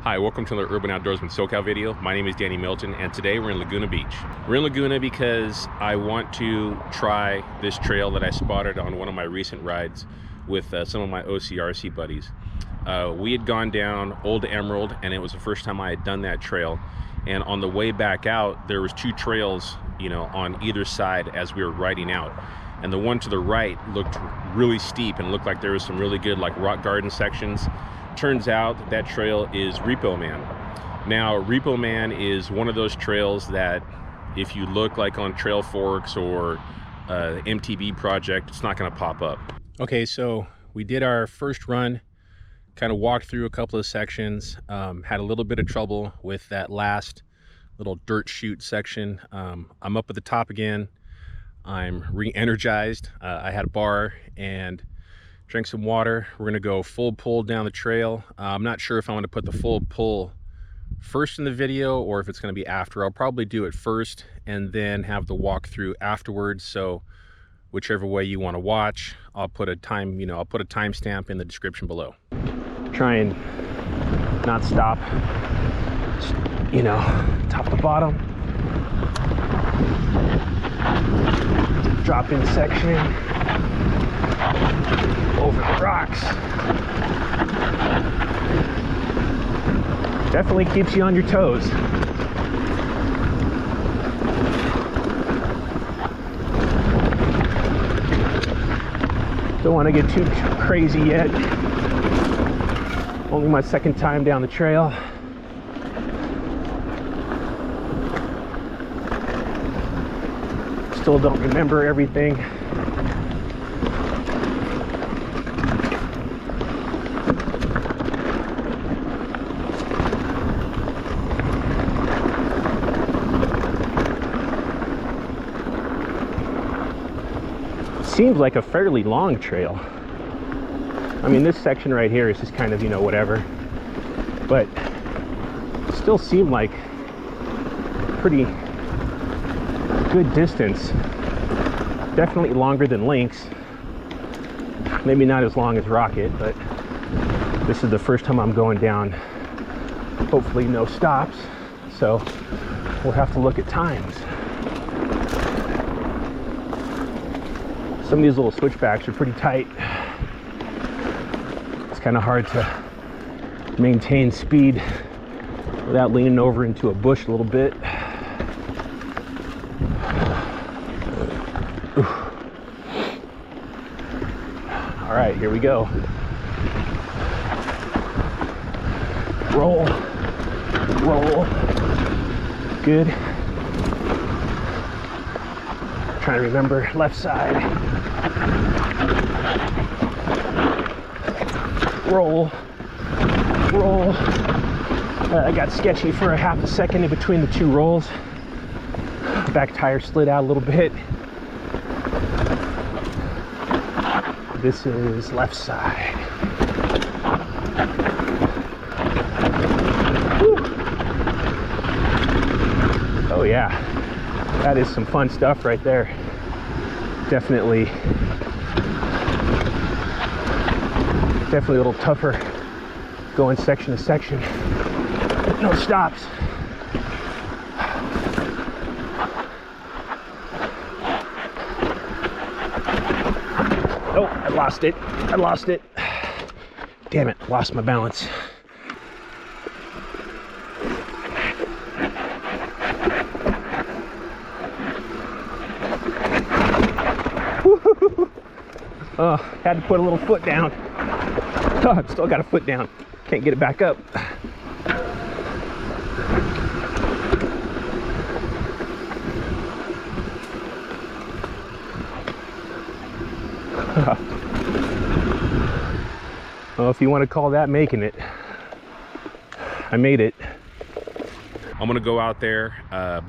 Hi, welcome to another Urban Outdoorsman SoCal video. My name is Danny Milton, and today we're in Laguna Beach. We're in Laguna because I want to try this trail that I spotted on one of my recent rides with some of my OCRC buddies. We had gone down Old Emerald, and it was the first time I had done that trail. And on the way back out, there was two trails, on either side as we were riding out. And the one to the right looked really steep and looked like there was some really good rock garden sections. Turns out that trail is Repo Man. Now, Repo Man is one of those trails that if you look on Trail Forks or MTB project, it's not going to pop up. Okay, so we did our first run, kind of walked through a couple of sections, had a little bit of trouble with that last little dirt chute section. I'm up at the top again. I'm re-energized. I had a bar and drank some water. We're gonna go full pull down the trail. I'm not sure if I want to put the full pull first in the video or if it's going to be after. I'll probably do it first and then have the walkthrough afterwards. So whichever way you want to watch, I'll put a time, I'll put a timestamp in the description below. Try and not stop, top to bottom. Drop in section. Over the rocks. Definitely keeps you on your toes. Don't want to get too crazy yet. Only my second time down the trail. Still don't remember everything. Seems like a fairly long trail. I mean, this section right here is just kind of, whatever. But it still seemed like pretty good distance. Definitely longer than Lynx. Maybe not as long as Rocket, but this is the first time I'm going down. Hopefully no stops. So we'll have to look at times. Some of these little switchbacks are pretty tight. It's kind of hard to maintain speed without leaning over into a bush a little bit. All right, here we go. Roll, roll. Good. Trying to remember left side. Roll, roll. I got sketchy for a half a second in between the two rolls. Back tire slid out a little bit. This is left side. Woo. Oh yeah, that is some fun stuff right there. Definitely a little tougher going section to section. No stops. Oh, I lost it. I lost it. Damn it, lost my balance. Oh, had to put a little foot down. Oh, I've still got a foot down. Can't get it back up. Well, if you want to call that making it, I made it. I'm gonna go out there,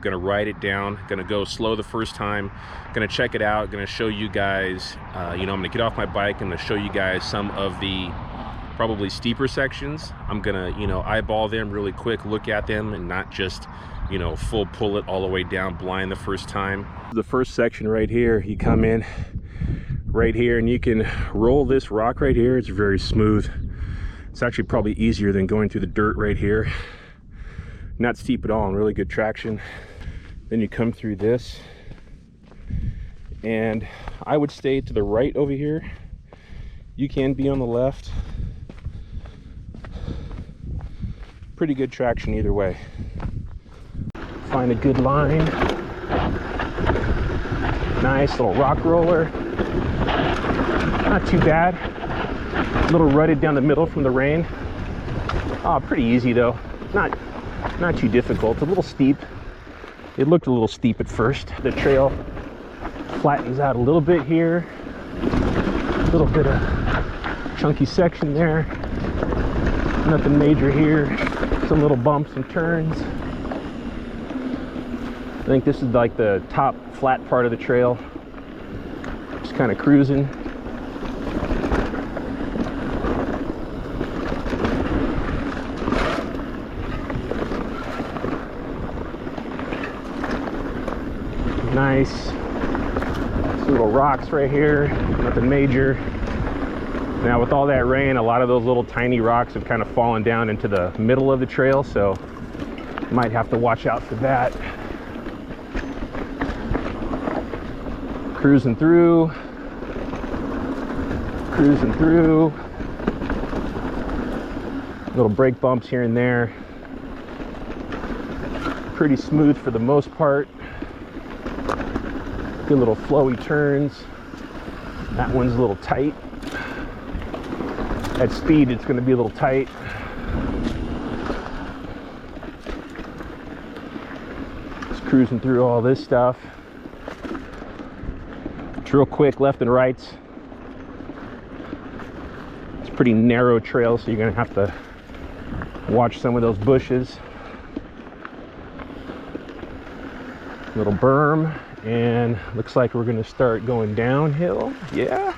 gonna ride it down, gonna go slow the first time, gonna check it out, gonna show you guys, I'm gonna get off my bike and gonna show you guys some of the probably steeper sections. I'm gonna, eyeball them really quick, look at them, and not just, full pull it all the way down blind the first time. The first section right here, you come in right here and you can roll this rock right here. It's very smooth. It's actually probably easier than going through the dirt right here. Not steep at all and really good traction. Then you come through this, and I would stay to the right over here. You can be on the left. Pretty good traction either way. Find a good line. Nice little rock roller. Not too bad. A little rutted down the middle from the rain. Oh, pretty easy though. Not too difficult. A little steep. It looked a little steep at first. The trail flattens out a little bit here. A little bit of chunky section there. Nothing major here. Some little bumps and turns. I think this is like the top flat part of the trail. Just kind of cruising. Nice. Some little rocks right here. Nothing major. Now with all that rain, a lot of those little tiny rocks have kind of fallen down into the middle of the trail, so you might have to watch out for that. Cruising through. Little brake bumps here and there. Pretty smooth for the most part. Good little flowy turns. That one's a little tight. At speed, it's going to be a little tight. Just cruising through all this stuff. It's real quick, left and rights. It's a pretty narrow trail, so you're going to have to watch some of those bushes. Little berm, and looks like we're going to start going downhill. Yeah.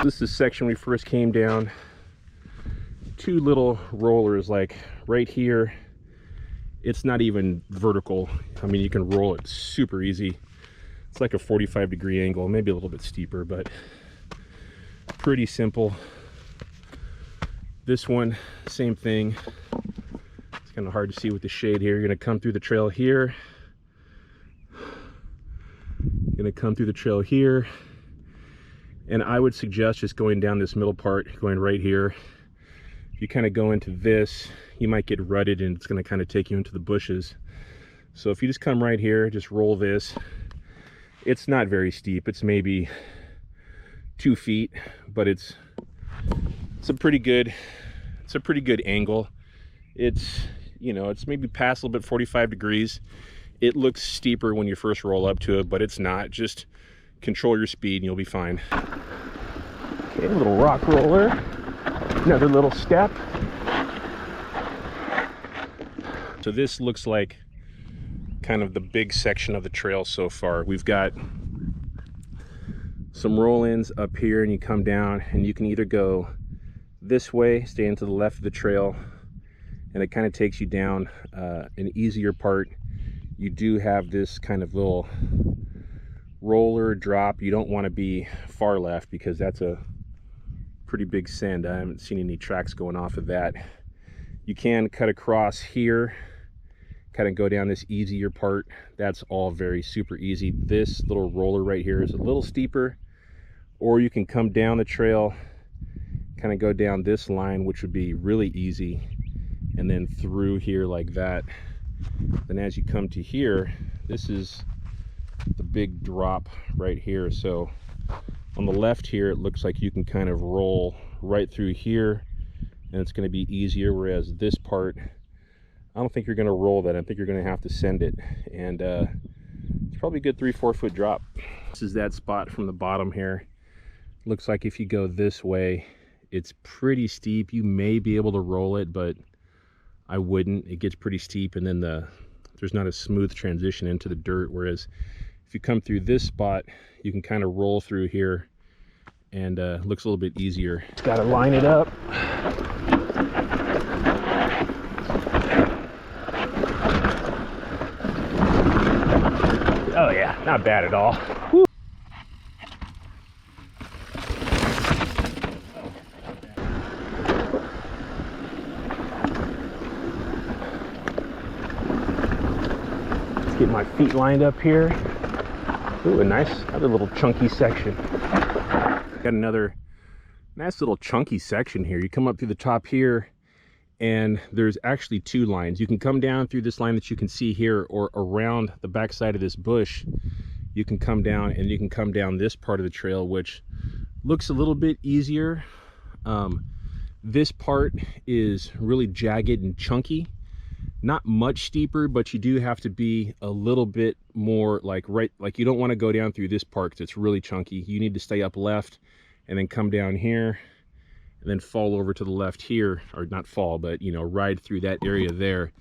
This is the section we first came down. Two little rollers, like right here. It's not even vertical. I mean, you can roll it super easy. It's like a 45-degree angle, maybe a little bit steeper, but pretty simple. This one, same thing. It's kind of hard to see with the shade here. You're going to come through the trail here. Going to come through the trail here. And I would suggest just going down this middle part, going right here. If you kind of go into this, you might get rutted and it's going to kind of take you into the bushes. So if you just come right here, just roll this. It's not very steep. It's maybe 2 feet, but it's a pretty good angle. It's, you know, it's maybe past a little bit 45 degrees. It looks steeper when you first roll up to it, but it's not. Just control your speed and you'll be fine. Okay, a little rock roller. Another little step. So this looks like kind of the big section of the trail so far. We've got some roll-ins up here, and you come down and you can either go this way, stay into the left of the trail, and it kind of takes you down an easier part. You do have this kind of little roller drop. You don't want to be far left because that's a pretty big send. I haven't seen any tracks going off of that. You can cut across here, kind of go down this easier part. That's all very super easy. This little roller right here is a little steeper, or you can come down the trail, kind of go down this line, which would be really easy, and then through here like that. Then as you come to here, this is the big drop right here. So on the left here, it looks like you can kind of roll right through here and it's going to be easier, whereas this part, I don't think you're going to roll that. I think you're going to have to send it, and it's probably a good 3-4 foot drop. This is that spot from the bottom here. Looks like if you go this way, it's pretty steep. You may be able to roll it, but I wouldn't. It gets pretty steep, and then there's not a smooth transition into the dirt, whereas if you come through this spot, you can kind of roll through here, and looks a little bit easier. Got to line it up. Oh yeah, not bad at all. Woo. get my feet lined up here. Ooh, another little chunky section. Got another nice little chunky section here. You come up through the top here, and there's actually two lines. You can come down through this line that you can see here, or around the backside of this bush. You can come down, and you can come down this part of the trail, which looks a little bit easier. This part is really jagged and chunky. Not much steeper, but you do have to be a little bit more like you don't want to go down through this part because it's really chunky. You need to stay up left and then come down here and then fall over to the left here, or not fall, but you know, ride through that area there.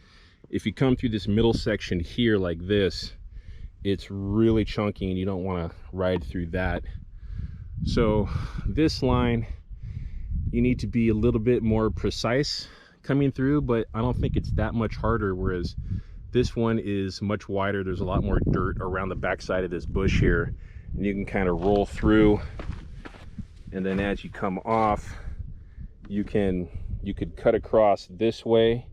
If you come through this middle section here like this, it's really chunky and you don't want to ride through that. So this line, you need to be a little bit more precise coming through, but I don't think it's that much harder, whereas this one is much wider. There's a lot more dirt around the backside of this bush here, and you can kind of roll through, and then as you come off, you could cut across this way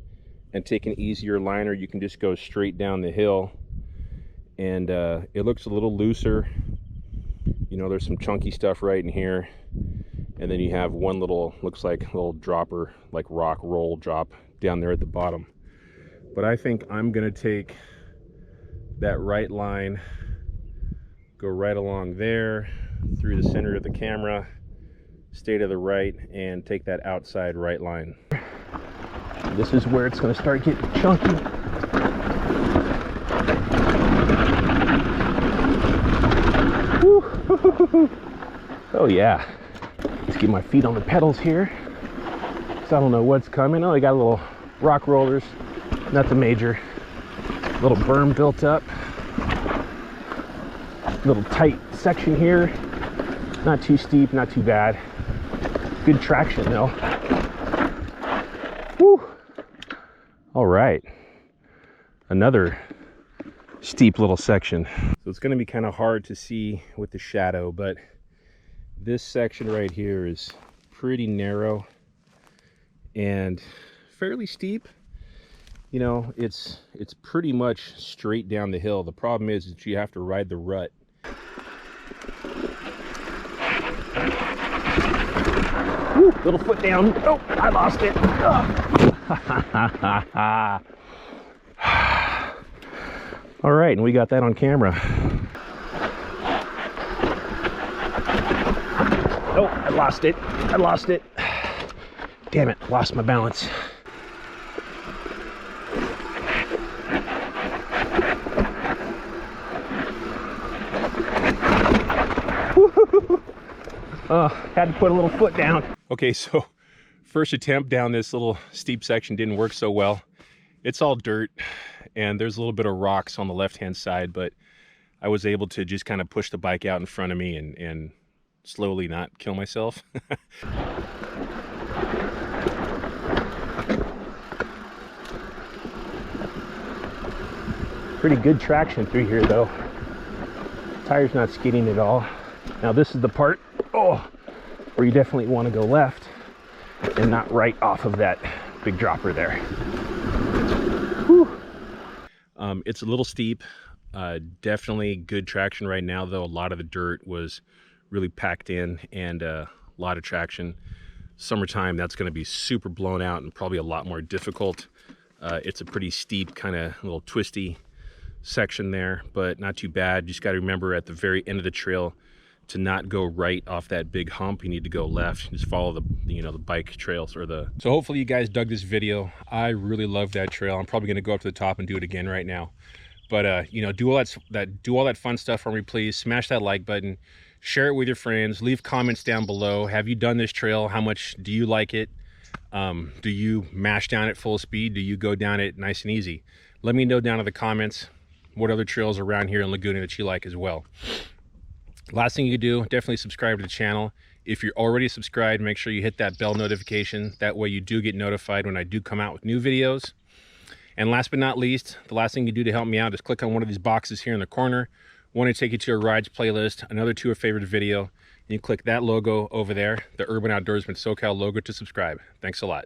and take an easier line, or you can just go straight down the hill, and it looks a little looser. You know, there's some chunky stuff right in here. And then you have one little, looks like a little dropper, like rock roll drop down there at the bottom. But I think I'm gonna take that right line, go right along there, through the center of the camera, stay to the right, and take that outside right line. This is where it's gonna start getting chunky. Woo. Oh yeah. Let's get my feet on the pedals here, because I don't know what's coming. Oh, I got little rock rollers, nothing major. Little berm built up. Little tight section here. Not too steep, not too bad. Good traction though. Woo! All right. Another steep little section. So it's going to be kind of hard to see with the shadow, but this section right here is pretty narrow and fairly steep. You know, it's pretty much straight down the hill. The problem is that you have to ride the rut. Woo, little foot down. Oh, I lost it. All right, and we got that on camera. Oh, I lost it. I lost it. Damn it, lost my balance. Had to put a little foot down. Okay, so first attempt down this little steep section didn't work so well. It's all dirt and there's a little bit of rocks on the left-hand side, but I was able to just kind of push the bike out in front of me and slowly not kill myself. Pretty good traction through here though. Tire's not skidding at all. Now this is the part, where you definitely want to go left and not right off of that big dropper there. Whew. It's a little steep. Definitely good traction right now though. A lot of the dirt was really packed in and a lot of traction. Summertime, that's going to be super blown out and probably a lot more difficult. It's a pretty steep, kind of little twisty section there, but not too bad. Just got to remember at the very end of the trail to not go right off that big hump. You need to go left. Just follow the the bike trails or the. So hopefully you guys dug this video. I really love that trail. I'm probably going to go up to the top and do it again right now. But do all that fun stuff for me, please. Smash that like button. Share it with your friends. Leave comments down below. Have you done this trail? How much do you like it? Do you mash down at full speed? Do you go down it nice and easy? Let me know down in the comments what other trails around here in Laguna that you like as well. Last thing you do, definitely subscribe to the channel. If you're already subscribed, make sure you hit that bell notification. That way you do get notified when I do come out with new videos. And last but not least, the last thing you do to help me out is click on one of these boxes here in the corner. One to take you to a rides playlist, another to a favorite video. And you click that logo over there, the Urban Outdoorsman SoCal logo, to subscribe. Thanks a lot.